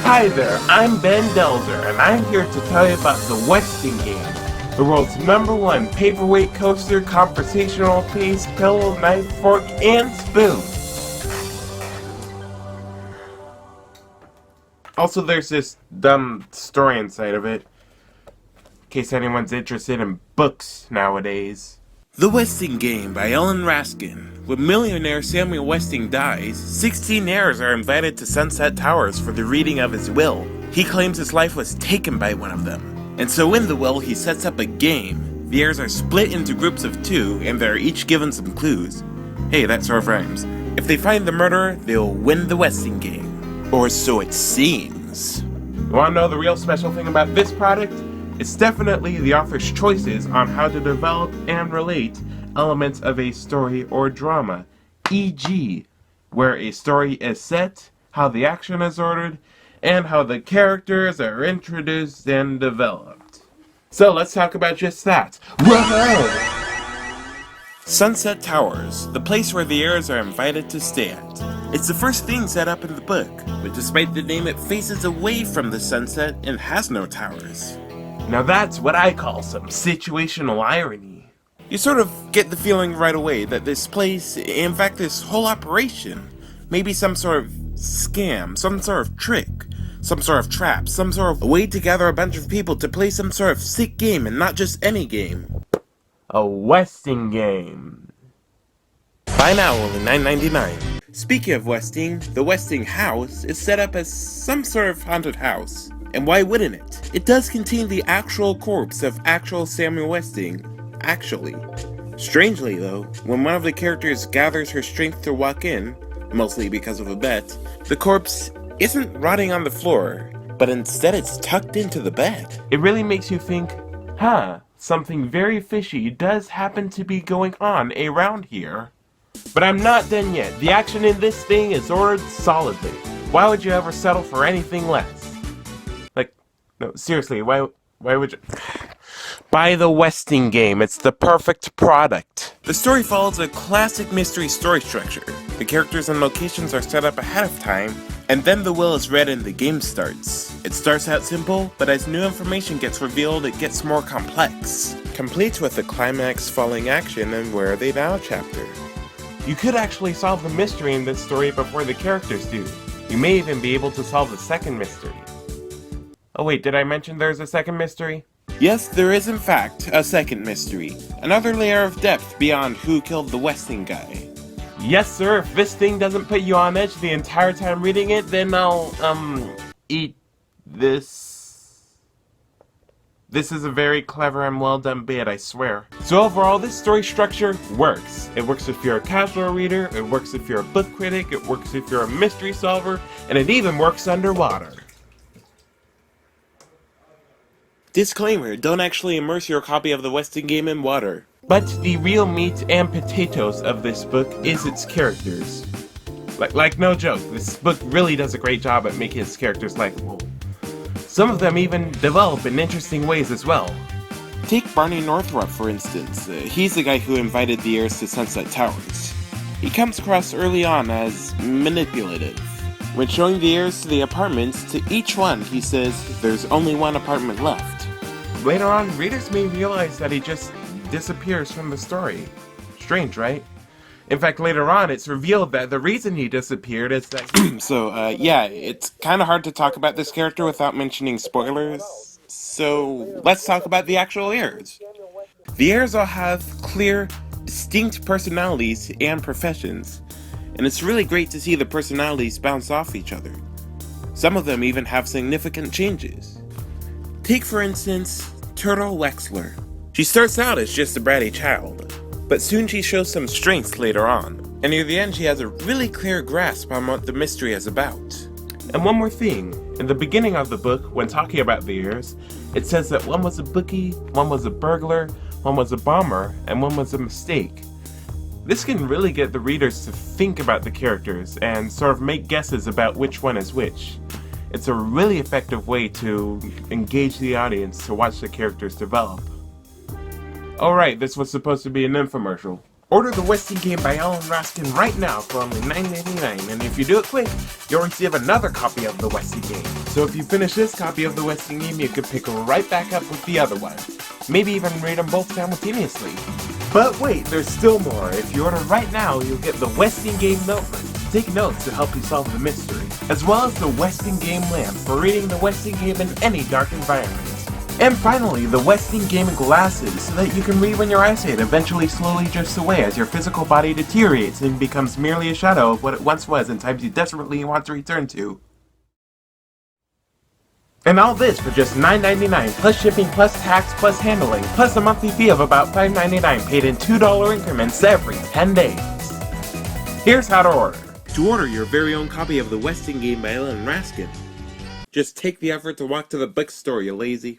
Hi there, I'm Ben Delder, and I'm here to tell you about the Westing game, the world's #1 paperweight coaster, conversational piece, pillow, knife, fork, and spoon. Also, there's this dumb story inside of it, in case anyone's interested in books nowadays. The Westing Game by Ellen Raskin. When millionaire Samuel Westing dies, 16 heirs are invited to Sunset Towers for the reading of his will. He claims his life was taken by one of them. And so in the will, he sets up a game. The heirs are split into groups of 2, and they're each given some clues. Hey, that sort of rhymes. If they find the murderer, they'll win the Westing Game. Or so it seems. You wanna know the real special thing about this product? It's definitely the author's choices on how to develop and relate elements of a story or drama, e.g., where a story is set, how the action is ordered, and how the characters are introduced and developed. So let's talk about just that. Whoa! Sunset Towers, the place where the heirs are invited to stay at. It's the first thing set up in the book, but despite the name, it faces away from the sunset and has no towers. Now that's what I call some situational irony. You sort of get the feeling right away that this place, in fact this whole operation, may be some sort of scam, some sort of trick, some sort of trap, some sort of way to gather a bunch of people to play some sort of sick game and not just any game. A Westing game. Buy now, only $9.99. Speaking of Westing, the Westing house is set up as some sort of haunted house. And why wouldn't it? It does contain the actual corpse of actual Samuel Westing, actually. Strangely though, when one of the characters gathers her strength to walk in, mostly because of a bet, the corpse isn't rotting on the floor, but instead it's tucked into the bed. It really makes you think, something very fishy does happen to be going on around here. But I'm not done yet. The action in this thing is ordered solidly. Why would you ever settle for anything less? No, seriously, why would you? Buy the Westing game, it's the perfect product. The story follows a classic mystery story structure. The characters and locations are set up ahead of time, and then the will is read and the game starts. It starts out simple, but as new information gets revealed, it gets more complex. Complete with the climax following action and Where Are They Now chapter. You could actually solve the mystery in this story before the characters do. You may even be able to solve the second mystery. Oh wait, did I mention there's a second mystery? Yes, there is in fact a second mystery. Another layer of depth beyond who killed the Westing guy. Yes sir, if this thing doesn't put you on edge the entire time reading it, then I'll, eat this. This is a very clever and well done bit, I swear. So overall, this story structure works. It works if you're a casual reader, it works if you're a book critic, it works if you're a mystery solver, and it even works underwater. Disclaimer, don't actually immerse your copy of the Westing game in water. But the real meat and potatoes of this book is its characters. Like no joke, this book really does a great job at making its characters likable. Some of them even develop in interesting ways as well. Take Barney Northrup for instance. He's the guy who invited the heirs to Sunset Towers. He comes across early on as manipulative. When showing the heirs to the apartments, to each one he says there's only one apartment left. Later on, readers may realize that he just disappears from the story. Strange, right? In fact, later on, it's revealed that the reason he disappeared is that yeah, it's kinda hard to talk about this character without mentioning spoilers. So, let's talk about the actual heirs. The heirs all have clear, distinct personalities and professions. And it's really great to see the personalities bounce off each other. Some of them even have significant changes. Take for instance, Turtle Wexler. She starts out as just a bratty child, but soon she shows some strength later on, and near the end she has a really clear grasp on what the mystery is about. And one more thing, in the beginning of the book, when talking about the heirs, it says that one was a bookie, one was a burglar, one was a bomber, and one was a mistake. This can really get the readers to think about the characters and sort of make guesses about which one is which. It's a really effective way to engage the audience to watch the characters develop. Alright, this was supposed to be an infomercial. Order the Westing game by Alan Raskin right now for only $9.99, and if you do it quick, you'll receive another copy of the Westing game. So if you finish this copy of the Westing game, you can pick right back up with the other one. Maybe even read them both simultaneously. But wait, there's still more. If you order right now, you'll get the Westing game notebook. Take notes to help you solve the mystery, as well as the Westing game lamp for reading the Westing game in any dark environment. And finally, the Westing gaming glasses, so that you can read when your eyesight eventually slowly drifts away as your physical body deteriorates and becomes merely a shadow of what it once was in times you desperately want to return to. And all this for just $9.99, plus shipping, plus tax, plus handling, plus a monthly fee of about $5.99 paid in $2 increments every 10 days. Here's how to order. To order your very own copy of the Westing game by Alan Raskin, just take the effort to walk to the bookstore, you lazy.